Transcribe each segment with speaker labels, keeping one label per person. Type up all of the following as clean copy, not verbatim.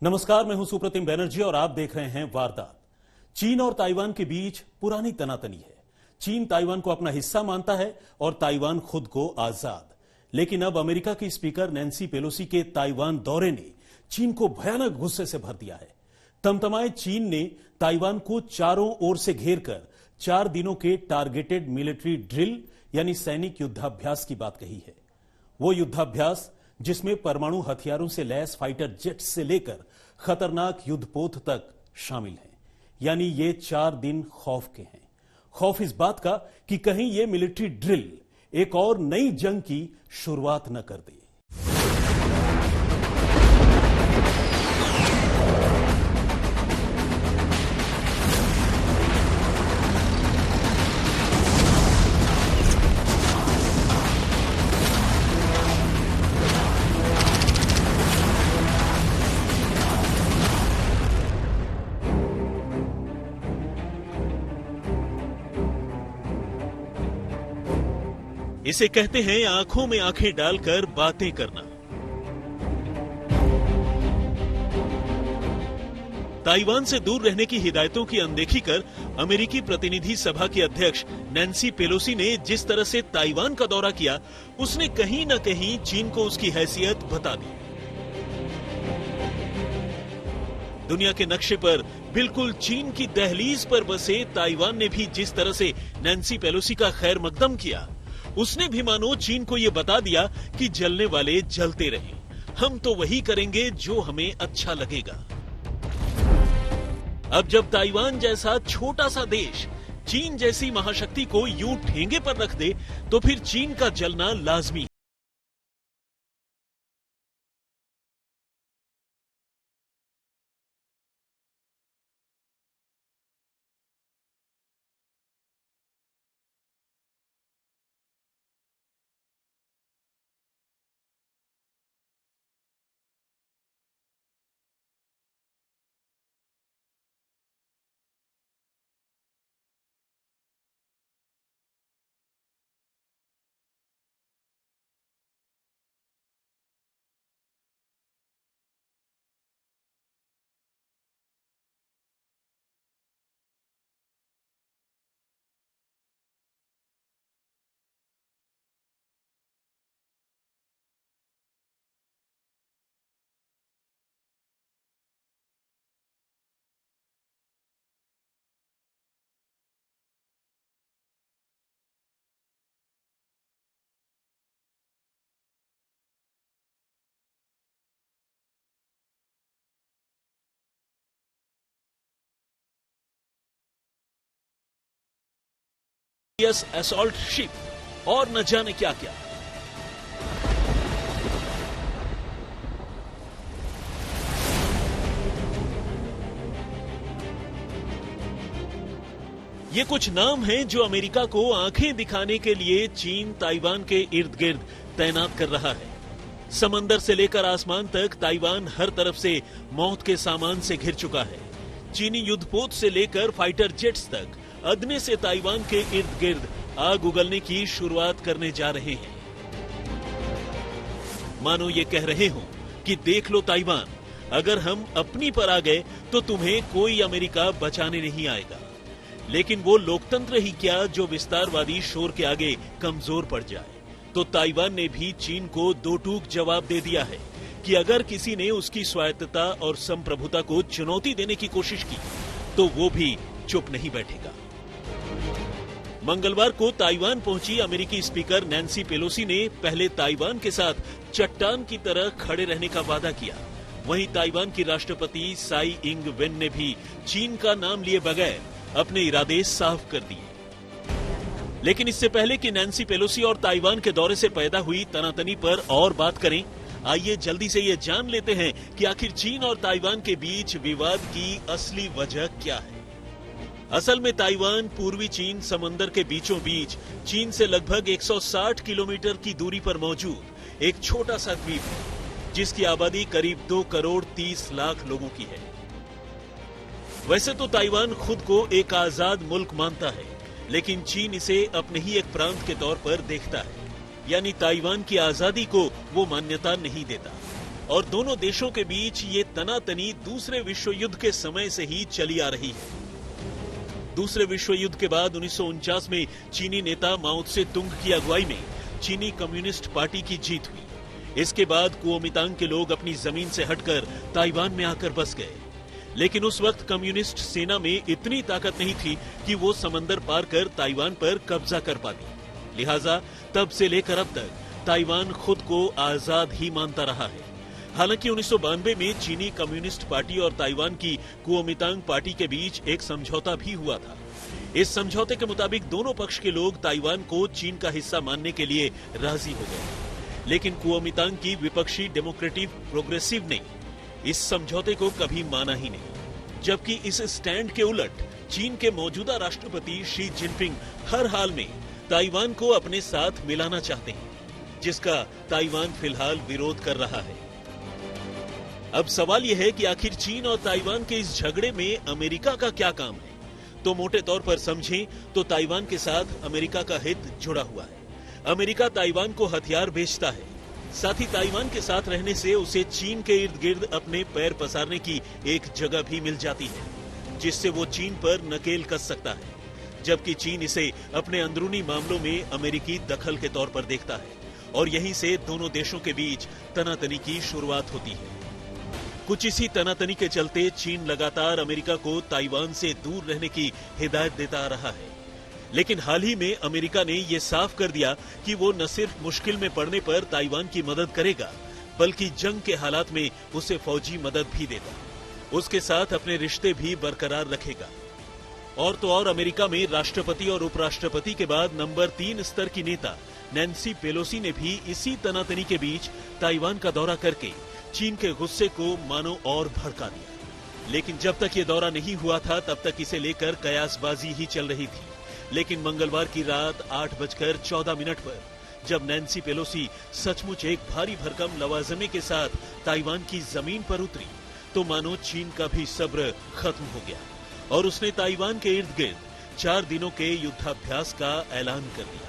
Speaker 1: नमस्कार, मैं हूं सुप्रतिम बैनर्जी और आप देख रहे हैं वारदात। चीन और ताइवान के बीच पुरानी तनातनी है। चीन ताइवान को अपना हिस्सा मानता है और ताइवान खुद को आजाद। लेकिन अब अमेरिका की स्पीकर नैन्सी पेलोसी के ताइवान दौरे ने चीन को भयानक गुस्से से भर दिया है। तमतमाए चीन ने ताइवान को चारों ओर से घेर कर 4 दिनों के टारगेटेड मिलिट्री ड्रिल यानी सैनिक युद्धाभ्यास की बात कही है। वो युद्धाभ्यास जिसमें परमाणु हथियारों से लैस फाइटर जेट्स से लेकर खतरनाक युद्धपोत तक शामिल हैं। यानी ये 4 दिन खौफ के हैं। खौफ इस बात का कि कहीं ये मिलिट्री ड्रिल एक और नई जंग की शुरुआत न कर दे। इसे कहते हैं आंखों में आंखें डालकर बातें करना। ताइवान से दूर रहने की हिदायतों की अनदेखी कर अमेरिकी प्रतिनिधि सभा की अध्यक्ष नैन्सी पेलोसी ने जिस तरह से ताइवान का दौरा किया, उसने कहीं न कहीं चीन को उसकी हैसियत बता दी। दुनिया के नक्शे पर बिल्कुल चीन की दहलीज पर बसे ताइवान ने भी जिस तरह से नैन्सी पेलोसी का खैर मकदम किया, उसने भी मानो चीन को यह बता दिया कि जलने वाले जलते रहें, हम तो वही करेंगे जो हमें अच्छा लगेगा। अब जब ताइवान जैसा छोटा सा देश चीन जैसी महाशक्ति को यूं ठेंगे पर रख दे, तो फिर चीन का जलना लाजमी है। असॉल्ट शिप और न जाने क्या क्या। ये कुछ नाम हैं जो अमेरिका को आंखें दिखाने के लिए चीन ताइवान के इर्द गिर्द तैनात कर रहा है। समंदर से लेकर आसमान तक ताइवान हर तरफ से मौत के सामान से घिर चुका है। चीनी युद्धपोत से लेकर फाइटर जेट्स तक अदने से ताइवान के इर्द गिर्द आग उगलने की शुरुआत करने जा रहे हैं। मानो ये कह रहे हो कि देख लो ताइवान, अगर हम अपनी पर आ गए तो तुम्हें कोई अमेरिका बचाने नहीं आएगा। लेकिन वो लोकतंत्र ही क्या जो विस्तारवादी शोर के आगे कमजोर पड़ जाए। तो ताइवान ने भी चीन को दो टूक जवाब दे दिया है कि अगर किसी ने उसकी स्वायत्तता और संप्रभुता को चुनौती देने की कोशिश की तो वो भी चुप नहीं बैठेगा। मंगलवार को ताइवान पहुंची अमेरिकी स्पीकर नैन्सी पेलोसी ने पहले ताइवान के साथ चट्टान की तरह खड़े रहने का वादा किया। वहीं ताइवान की राष्ट्रपति साई इंग वेन ने भी चीन का नाम लिए बगैर अपने इरादे साफ कर दिए। लेकिन इससे पहले कि नैन्सी पेलोसी और ताइवान के दौरे से पैदा हुई तनातनी पर और बात करें, आइए जल्दी से ये जान लेते हैं कि आखिर चीन और ताइवान के बीच विवाद की असली वजह क्या है। असल में ताइवान पूर्वी चीन समंदर के बीचों बीच चीन से लगभग 160 किलोमीटर की दूरी पर मौजूद एक छोटा सा द्वीप है, जिसकी आबादी करीब 2 करोड़ 30 लाख लोगों की है। वैसे तो ताइवान खुद को एक आजाद मुल्क मानता है, लेकिन चीन इसे अपने ही एक प्रांत के तौर पर देखता है, यानी ताइवान की आजादी को वो मान्यता नहीं देता। और दोनों देशों के बीच ये तनातनी दूसरे विश्व युद्ध के समय से ही चली आ रही है। दूसरे विश्व युद्ध के बाद 1949 में चीनी नेता माओ त्से तुंग की अगुवाई में चीनी कम्युनिस्ट पार्टी की जीत हुई। इसके बाद कुओमितांग के लोग अपनी जमीन से हटकर ताइवान में आकर बस गए। लेकिन उस वक्त कम्युनिस्ट सेना में इतनी ताकत नहीं थी कि वो समंदर पार कर ताइवान पर कब्जा कर पाती। लिहाजा तब से लेकर अब तक ताइवान खुद को आजाद ही मानता रहा है। हालांकि 1992 में चीनी कम्युनिस्ट पार्टी और ताइवान की कुओमितांग पार्टी के बीच एक समझौता भी हुआ था। इस समझौते के मुताबिक दोनों पक्ष के लोग ताइवान को चीन का हिस्सा मानने के लिए राजी हो गए। लेकिन कुओमितांग की विपक्षी डेमोक्रेटिक प्रोग्रेसिव ने इस समझौते को कभी माना ही नहीं। जबकि इस स्टैंड के उलट चीन के मौजूदा राष्ट्रपति शी जिनपिंग हर हाल में ताइवान को अपने साथ मिलाना चाहते हैं, जिसका ताइवान फिलहाल विरोध कर रहा है। अब सवाल यह है कि आखिर चीन और ताइवान के इस झगड़े में अमेरिका का क्या काम है? तो मोटे तौर पर समझें तो ताइवान के साथ अमेरिका का हित जुड़ा हुआ है। अमेरिका ताइवान को हथियार बेचता है, साथ ही ताइवान के साथ रहने से उसे चीन के इर्द गिर्द अपने पैर पसारने की एक जगह भी मिल जाती है, जिससे वो चीन पर नकेल कस सकता है। जबकि चीन इसे अपने अंदरूनी मामलों में अमेरिकी दखल के तौर पर देखता है और यहीं से दोनों देशों के बीच तनातनी की शुरुआत होती है। कुछ इसी तनातनी के चलते चीन लगातार अमेरिका को ताइवान से दूर रहने की हिदायत देता आ रहा है। लेकिन हाल ही में अमेरिका ने यह साफ कर दिया कि वो न सिर्फ मुश्किल में पड़ने पर ताइवान की मदद करेगा, बल्कि जंग के हालात में उसे फौजी मदद भी देगा, उसके साथ अपने रिश्ते भी बरकरार रखेगा। और तो और अमेरिका में राष्ट्रपति और उपराष्ट्रपति के बाद नंबर 3 स्तर की नेता नैन्सी पेलोसी ने भी इसी तनातनी के बीच ताइवान का दौरा करके चीन के गुस्से को मानो और भड़का दिया। लेकिन जब तक ये दौरा नहीं हुआ था तब तक इसे लेकर कयासबाजी ही चल रही थी। लेकिन मंगलवार की रात 8:14 पर जब नैन्सी पेलोसी सचमुच एक भारी भरकम लवाजमे के साथ ताइवान की जमीन पर उतरी, तो मानो चीन का भी सब्र खत्म हो गया और उसने ताइवान के इर्द गिर्द 4 दिनों के युद्धाभ्यास का ऐलान कर दिया।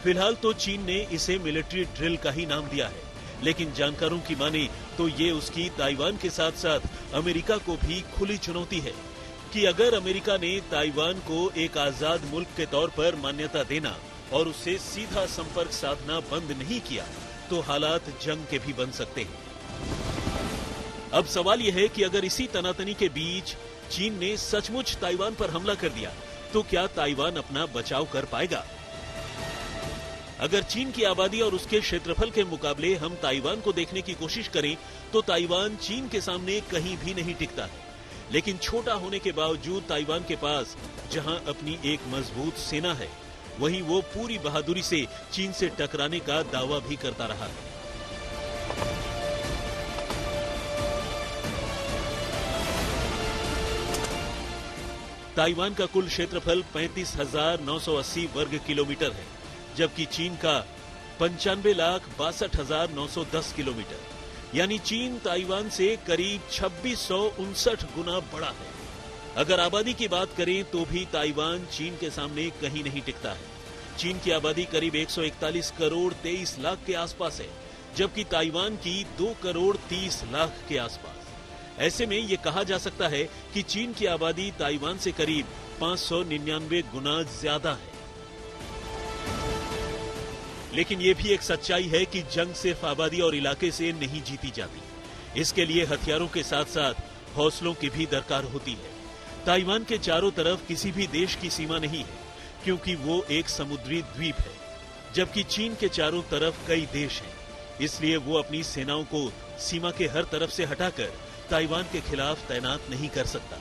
Speaker 1: फिलहाल तो चीन ने इसे मिलिट्री ड्रिल का ही नाम दिया है, लेकिन जानकारों की माने तो ये उसकी ताइवान के साथ साथ अमेरिका को भी खुली चुनौती है कि अगर अमेरिका ने ताइवान को एक आजाद मुल्क के तौर पर मान्यता देना और उससे सीधा संपर्क साधना बंद नहीं किया तो हालात जंग के भी बन सकते हैं। अब सवाल यह है कि अगर इसी तनातनी के बीच चीन ने सचमुच ताइवान पर हमला कर दिया तो क्या ताइवान अपना बचाव कर पाएगा? अगर चीन की आबादी और उसके क्षेत्रफल के मुकाबले हम ताइवान को देखने की कोशिश करें तो ताइवान चीन के सामने कहीं भी नहीं टिकता है। लेकिन छोटा होने के बावजूद ताइवान के पास जहां अपनी एक मजबूत सेना है, वहीं वो पूरी बहादुरी से चीन से टकराने का दावा भी करता रहा है। ताइवान का कुल क्षेत्रफल 35,980 वर्ग किलोमीटर है, जबकि चीन का 95,62,910 किलोमीटर, यानी चीन ताइवान से करीब 2659 गुना बड़ा है। अगर आबादी की बात करें तो भी ताइवान चीन के सामने कहीं नहीं टिकता है। चीन की आबादी करीब 141 करोड़ 23 लाख के आसपास है, जबकि ताइवान की 2 करोड़ 30 लाख के आसपास। ऐसे में ये कहा जा सकता है कि चीन की आबादी ताइवान से करीब 599 गुना ज्यादा है। लेकिन ये भी एक सच्चाई है कि जंग सिर्फ आबादी और इलाके से नहीं जीती जाती। इसके लिए हथियारों के साथ साथ हौसलों की भी दरकार होती है। ताइवान के चारों तरफ किसी भी देश की सीमा नहीं है, क्योंकि वो एक समुद्री द्वीप है, जबकि चीन के चारों तरफ कई देश हैं। इसलिए वो अपनी सेनाओं को सीमा के हर तरफ से हटाकर ताइवान के खिलाफ तैनात नहीं कर सकता।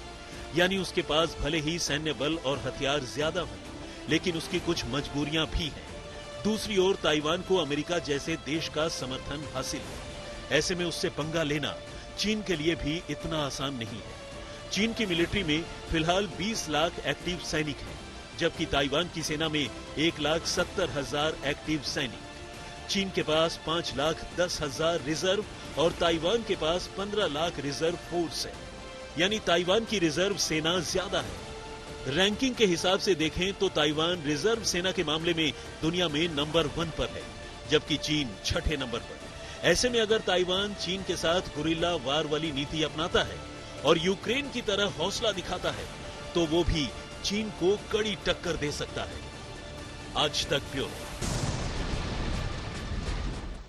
Speaker 1: यानी उसके पास भले ही सैन्य बल और हथियार ज्यादा हों, लेकिन उसकी कुछ मजबूरियां भी हैं। दूसरी ओर ताइवान को अमेरिका जैसे देश का समर्थन हासिल है। ऐसे में उससे पंगा लेना चीन के लिए भी इतना आसान नहीं है। चीन की मिलिट्री में फिलहाल 20 लाख एक्टिव सैनिक हैं, जबकि ताइवान की सेना में 1,70,000 एक्टिव सैनिक। चीन के पास 5,10,000 रिजर्व और ताइवान के पास 15 लाख रिजर्व फोर्स है, यानी ताइवान की रिजर्व सेना ज्यादा है। रैंकिंग के हिसाब से देखें तो ताइवान रिजर्व सेना के मामले में दुनिया में नंबर 1 पर है, जबकि चीन 6ठे नंबर पर। ऐसे में अगर ताइवान चीन के साथ गुरिल्ला वार वाली नीति अपनाता है और यूक्रेन की तरह हौसला दिखाता है, तो वो भी चीन को कड़ी टक्कर दे सकता है। आज तक ब्यूरो।